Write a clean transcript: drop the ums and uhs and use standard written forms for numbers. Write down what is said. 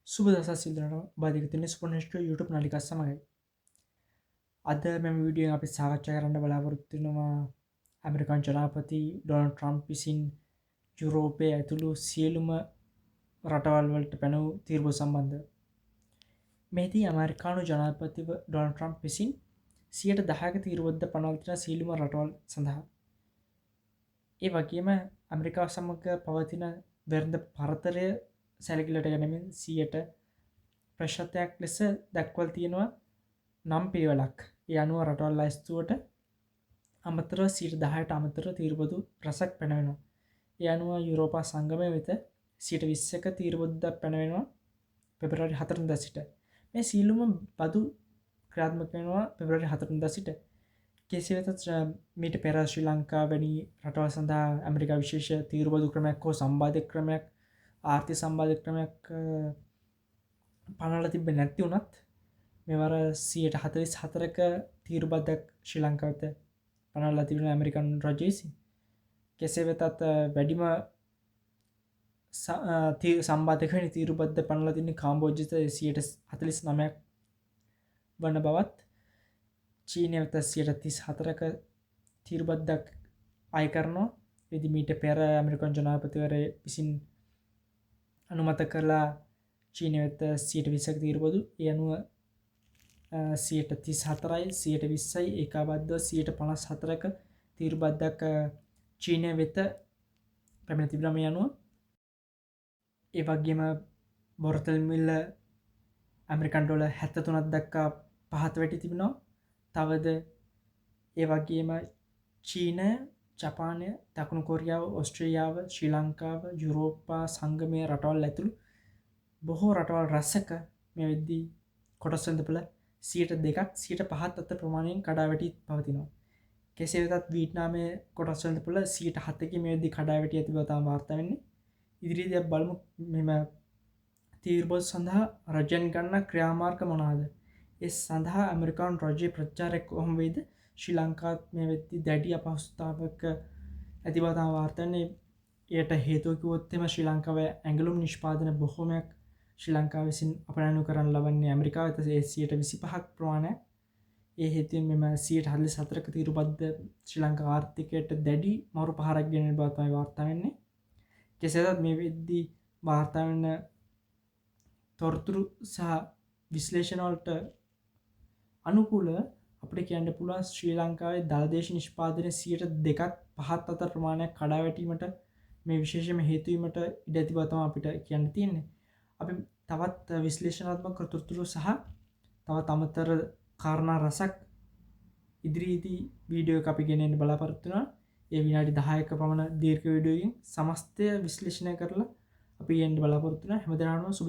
සුබ දවසක් සියලු දෙනාටම බාධක තියෙන ස්පොන්සර් YouTube නාලිකාව සමගයි. අද මෙම වීඩියෝෙන් අපි සාකච්ඡා කරන්න බලාපොරොත්තු වෙනවා ඇමරිකන් ජනාධිපති ඩොනල්ඩ් ට්‍රම්ප් විසින් යුරෝපයේ ඇතුළු සියලුම රටවල් වලට පැනවූ තීර්පු සම්බන්ධව. මෙහිදී ඇමරිකානු ජනාධිපතිව ඩොනල්ඩ් ට්‍රම්ප් විසින් 10%ක තීරුවක්ද පනවලා තියෙන සියලුම රටවල් සඳහා. ඒ වගේම ඇමරිකාව සමග පවතින වෙළඳ පරතරය සැලකිල්ලට ගැනීමෙන් 100ට ප්‍රශතයක් ලෙස දක්වලා තියෙනවා නම් පිළිවෙලක්. ඒ අනුව රටවල් ලැයිස්තුවට අමතරව 10%ට අමතරව තීරුබදු රසක් පැනවෙනවා. ඒ අනුව යුරෝපා සංගමය වෙත 20%ක තීරුබදක් පැනවෙනවා පෙබරවාරි 4 වෙනිදා සිට. මේ සියලුම බදු ක්‍රියාත්මක වෙනවා පෙබරවාරි 4 වෙනිදා සිට. කෙසේ වෙතත් මීට පෙර ශ්‍රී ලංකාව වැනි රටවල් සඳහා ඇමරිකා විශේෂ තීරුබදු ක්‍රමයක් හෝ සම්බාධක ක්‍රමයක් ආර්ථික සම්බාධක ක්‍රමයක් පනවලා තිබෙන්නේ නැති වුණත් මෙවර 144ක තීරුබදක් ශ්‍රී ලංකාවට පනවලා තිබෙන ඇමරිකන් රජය විසින්. කෙසේ වෙතත් වැඩිම සම්බාධක වෙන තීරුබද්ද පනවලා තින්නේ කාම්බෝජයට 149ක් වන බවත් චීනය වෙත 134ක තීරුබද්දක් අය කරනවා. ඉතින් මීට පෙර ඇමරිකන් ජනාධිපතිවරයා විසින් අනුමත කරලා චීනය වෙත 120ක තීරුබදු. ඒ අනුව 134යි 120යි ඒකාබද්ධව 154ක තීරුබද්දක් චීනය වෙත පැමිණ තිබෙනවා. මේ අනුව ඒ වගේම බොරතල් මිල ඇමරිකන් ඩොලර් 73ක් දක්වා පහත වැටි තිබෙනවා. තවද ඒ වගේම චීනය, ජපානය, දකුණු කොරියාව, ඕස්ට්‍රේලියාව, ශ්‍රී ලංකාව, යුරෝපා සංගමය රටවල් ඇතුළු බොහෝ රටවල් රැසක මේ වෙද්දී කොටස් වෙළඳපොළ 2%ක් 5% අතර ප්‍රමාණයෙන් කඩා වැටි පවතිනවා. කෙසේ වෙතත් වීයට්නාමයේ කොටස් වෙළඳපොළ 7%කින් මේ වෙද්දී කඩා වැටි ඇති බව තමයි වාර්තා වෙන්නේ. ඉදිරියේදී අපි බලමු මෙම තීරුබදු සඳහා රජයන් ගන්න ක්‍රියාමාර්ග මොනවාද? ඒ සඳහා ඇමරිකානු රජයේ ප්‍රචාරය කොහොම වේද? ශ්‍රී ලංකාවත් මේ වෙද්දී දැඩි අපහසුතාවයක ඇති බව තමයි වාර්තා වෙන්නේ. එයට හේතුව කිව්වොත් එම ශ්‍රී ලංකාවේ ඇඟලුම් නිෂ්පාදන බොහෝමයක් ශ්‍රී ලංකාව විසින් අපනයනු කරන්න ලබන්නේ ඇමරිකාව වෙත 125ක් ප්‍රමාණයක්. ඒ හේතුවෙන් මෙම 144ක තීරුබද්ද ශ්‍රී ලංකා ආර්ථිකයට දැඩි මරු පහරක් ගෙන බව තමයි වාර්තා වෙන්නේ. කෙසේ වෙතත් මේ වෙද්දී වාර්තා වෙන තොරතුරු සහ විශ්ලේෂණ වලට අනුකූලව අපිට කියන්න පුළුවන් ශ්‍රී ලංකාවේ දළදේශ නිෂ්පාදනයේ 2%ක් 5% අතර ප්‍රමාණයක් කඩා වැටීමට මේ විශේෂම හේතු වීමට ඉඩ ඇති බව තමයි අපිට කියන්න තියෙන්නේ. අපි තවත් විශ්ලේෂණාත්මක තොරතුරු සහ තවත් අමතර කාරණා රසක් ඉදිරියේදී වීඩියෝ එක අපි ගෙනෙන්න බලාපොරොත්තු වෙනවා. ඒ විනාඩි 10ක පමණ දීර්ඝ වීඩියෝකින් සමස්තය විශ්ලේෂණය කරලා අපි යන්න බලාපොරොත්තු වෙනවා. හැමදාම සුබ